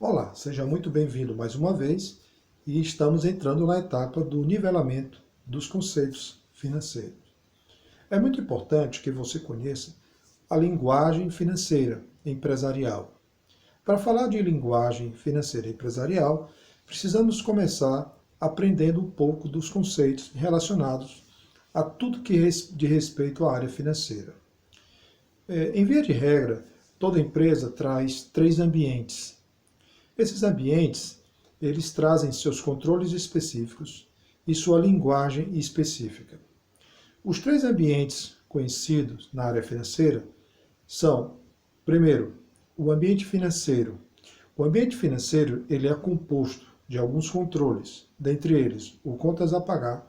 Olá, seja muito bem-vindo mais uma vez e estamos entrando na etapa do nivelamento dos conceitos financeiros. É muito importante que você conheça a linguagem financeira empresarial. Para falar de linguagem financeira empresarial, precisamos começar aprendendo um pouco dos conceitos relacionados a tudo que de respeito à área financeira. Em via de regra, toda empresa traz 3 ambientes. Esses ambientes, eles trazem seus controles específicos e sua linguagem específica. Os 3 ambientes conhecidos na área financeira são, primeiro, o ambiente financeiro. O ambiente financeiro ele é composto de alguns controles, dentre eles o contas a pagar,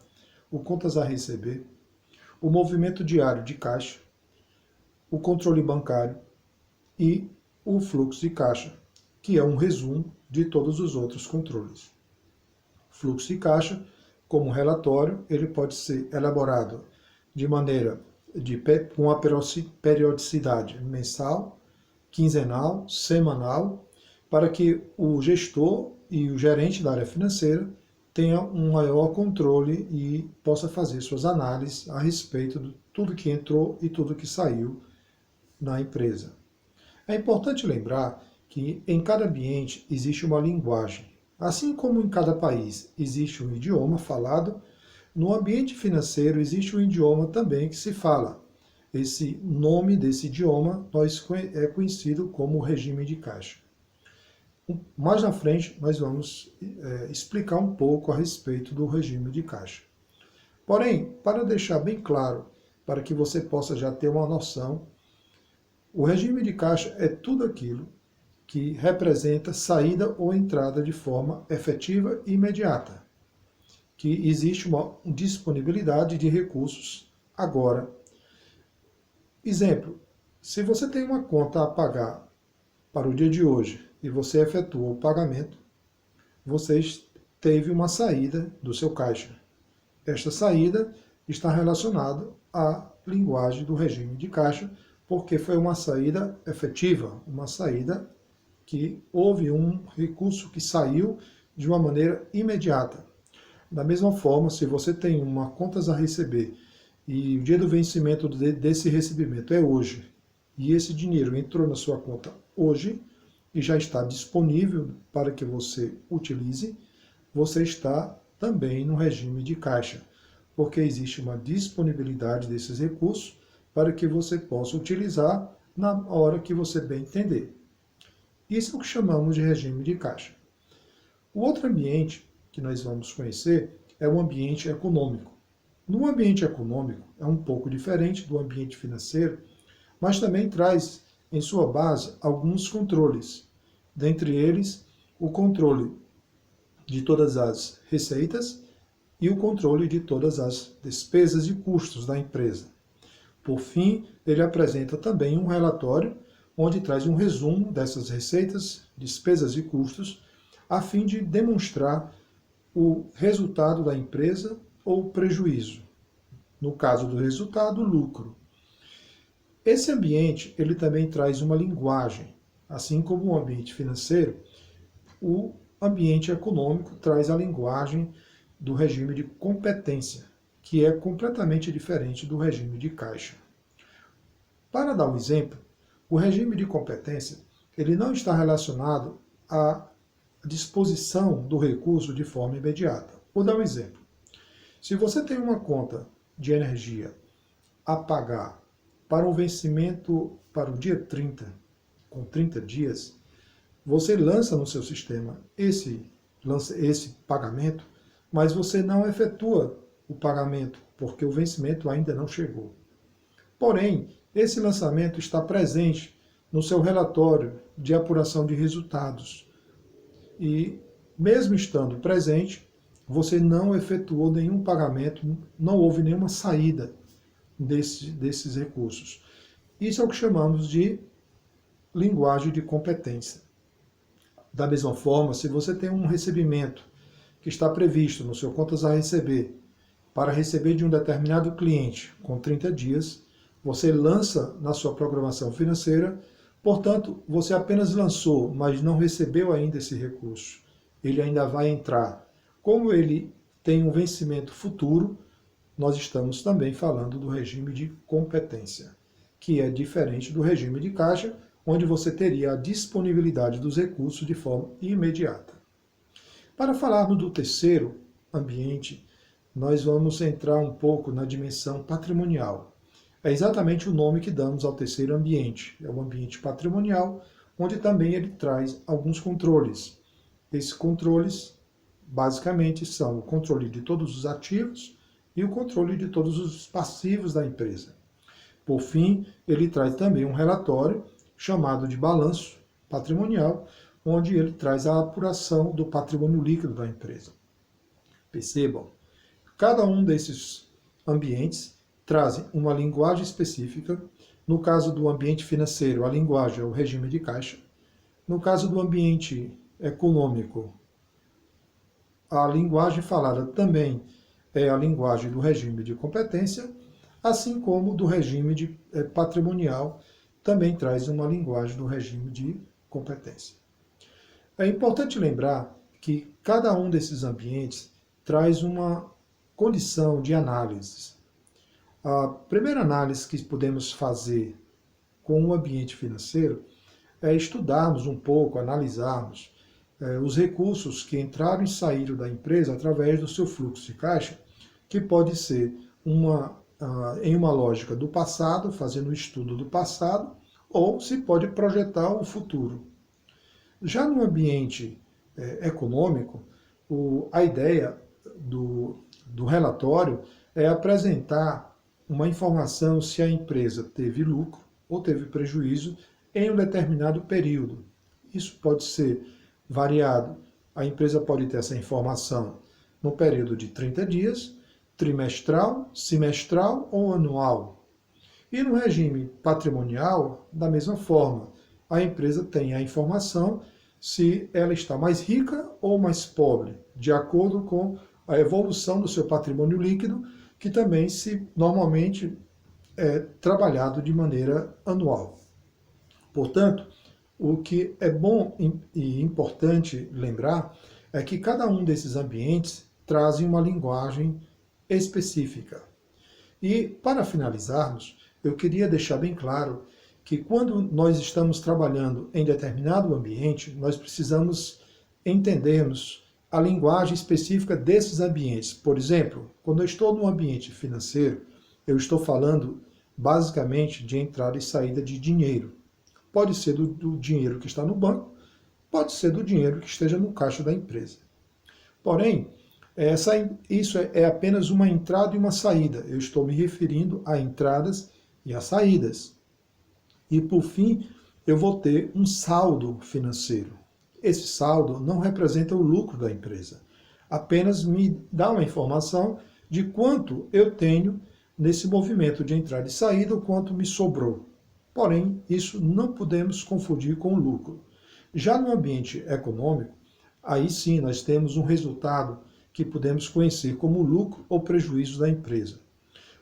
o contas a receber, o movimento diário de caixa, o controle bancário e o fluxo de caixa, que é um resumo de todos os outros controles. Fluxo de caixa, como relatório, ele pode ser elaborado de maneira com a periodicidade mensal, quinzenal, semanal, para que o gestor e o gerente da área financeira tenham um maior controle e possa fazer suas análises a respeito de tudo que entrou e tudo que saiu na empresa. É importante lembrar que em cada ambiente existe uma linguagem. Assim como em cada país existe um idioma falado, no ambiente financeiro existe um idioma também que se fala. Esse nome desse idioma é conhecido como regime de caixa. Mais na frente nós vamos explicar um pouco a respeito do regime de caixa. Porém, para deixar bem claro, para que você possa já ter uma noção, o regime de caixa é tudo aquilo que representa saída ou entrada de forma efetiva e imediata, que existe uma disponibilidade de recursos agora. Exemplo, se você tem uma conta a pagar para o dia de hoje e você efetua o pagamento, você teve uma saída do seu caixa. Esta saída está relacionada à linguagem do regime de caixa, porque foi uma saída efetiva, uma saída que houve um recurso que saiu de uma maneira imediata. Da mesma forma, se você tem uma contas a receber e o dia do vencimento desse recebimento é hoje, e esse dinheiro entrou na sua conta hoje e já está disponível para que você utilize, você está também no regime de caixa, porque existe uma disponibilidade desses recursos para que você possa utilizar na hora que você bem entender. Isso é o que chamamos de regime de caixa. O outro ambiente que nós vamos conhecer é o ambiente econômico. No ambiente econômico é um pouco diferente do ambiente financeiro, mas também traz em sua base alguns controles. Dentre eles, o controle de todas as receitas e o controle de todas as despesas e custos da empresa. Por fim, ele apresenta também um relatório onde traz um resumo dessas receitas, despesas e custos, a fim de demonstrar o resultado da empresa ou prejuízo. No caso do resultado, lucro. Esse ambiente ele também traz uma linguagem, assim como o ambiente financeiro, o ambiente econômico traz a linguagem do regime de competência, que é completamente diferente do regime de caixa. Para dar um exemplo, o regime de competência ele não está relacionado à disposição do recurso de forma imediata. Vou dar um exemplo. Se você tem uma conta de energia a pagar para um vencimento para o dia 30, com 30 dias, você lança no seu sistema esse pagamento, mas você não efetua o pagamento, porque o vencimento ainda não chegou. Porém, esse lançamento está presente no seu relatório de apuração de resultados. E, mesmo estando presente, você não efetuou nenhum pagamento, não houve nenhuma saída desses recursos. Isso é o que chamamos de linguagem de competência. Da mesma forma, se você tem um recebimento que está previsto no seu contas a receber, para receber de um determinado cliente com 30 dias, você lança na sua programação financeira Portanto, você apenas lançou, mas não recebeu ainda esse recurso. Ele ainda vai entrar. Como ele tem um vencimento futuro, nós estamos também falando do regime de competência, que é diferente do regime de caixa, onde você teria a disponibilidade dos recursos de forma imediata. Para falarmos do terceiro ambiente, nós vamos entrar um pouco na dimensão patrimonial. É exatamente o nome que damos ao terceiro ambiente. É o ambiente patrimonial, onde também ele traz alguns controles. Esses controles, basicamente, são o controle de todos os ativos e o controle de todos os passivos da empresa. Por fim, ele traz também um relatório chamado de balanço patrimonial, onde ele traz a apuração do patrimônio líquido da empresa. Percebam, cada um desses ambientes trazem uma linguagem específica. No caso do ambiente financeiro, a linguagem é o regime de caixa. No caso do ambiente econômico, a linguagem falada também é a linguagem do regime de competência, assim como do regime patrimonial, também traz uma linguagem do regime de competência. É importante lembrar que cada um desses ambientes traz uma condição de análise. A primeira análise que podemos fazer com o ambiente financeiro é estudarmos um pouco, analisarmos os recursos que entraram e saíram da empresa através do seu fluxo de caixa, que pode ser em uma lógica do passado, fazendo um estudo do passado, ou se pode projetar o futuro. Já no ambiente econômico, a ideia do relatório é apresentar uma informação se a empresa teve lucro ou teve prejuízo em um determinado período. Isso pode ser variado. A empresa pode ter essa informação no período de 30 dias, trimestral, semestral ou anual. E no regime patrimonial, da mesma forma, a empresa tem a informação se ela está mais rica ou mais pobre, de acordo com a evolução do seu patrimônio líquido, que também normalmente é trabalhado de maneira anual. Portanto, o que é bom e importante lembrar é que cada um desses ambientes traz uma linguagem específica. E, para finalizarmos, eu queria deixar bem claro que quando nós estamos trabalhando em determinado ambiente, nós precisamos entendermos a linguagem específica desses ambientes. Por exemplo, quando eu estou no ambiente financeiro, eu estou falando basicamente de entrada e saída de dinheiro. Pode ser do dinheiro que está no banco, pode ser do dinheiro que esteja no caixa da empresa. Porém, isso é apenas uma entrada e uma saída. Eu estou me referindo a entradas e a saídas. E, por fim, eu vou ter um saldo financeiro. Esse saldo não representa o lucro da empresa, apenas me dá uma informação de quanto eu tenho nesse movimento de entrada e saída, o quanto me sobrou. Porém, isso não podemos confundir com o lucro. Já no ambiente econômico, aí sim nós temos um resultado que podemos conhecer como lucro ou prejuízo da empresa.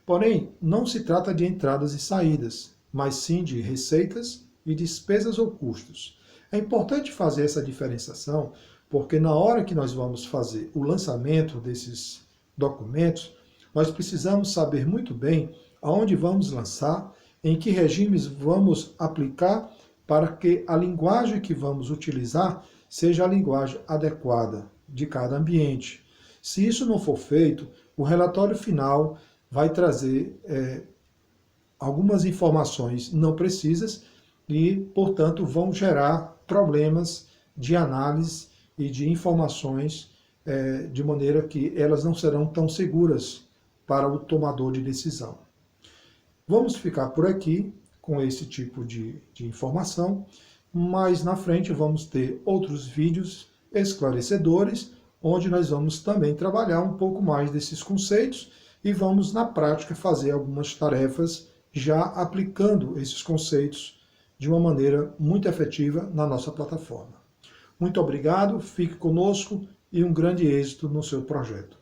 Porém, não se trata de entradas e saídas, mas sim de receitas e despesas ou custos. É importante fazer essa diferenciação, porque na hora que nós vamos fazer o lançamento desses documentos, nós precisamos saber muito bem aonde vamos lançar, em que regimes vamos aplicar, para que a linguagem que vamos utilizar seja a linguagem adequada de cada ambiente. Se isso não for feito, o relatório final vai trazer algumas informações não precisas e, portanto, vão gerar problemas de análise e de informações de maneira que elas não serão tão seguras para o tomador de decisão. Vamos ficar por aqui com esse tipo de informação, mas na frente vamos ter outros vídeos esclarecedores, onde nós vamos também trabalhar um pouco mais desses conceitos e vamos, na prática, fazer algumas tarefas já aplicando esses conceitos de uma maneira muito efetiva na nossa plataforma. Muito obrigado, fique conosco e um grande êxito no seu projeto.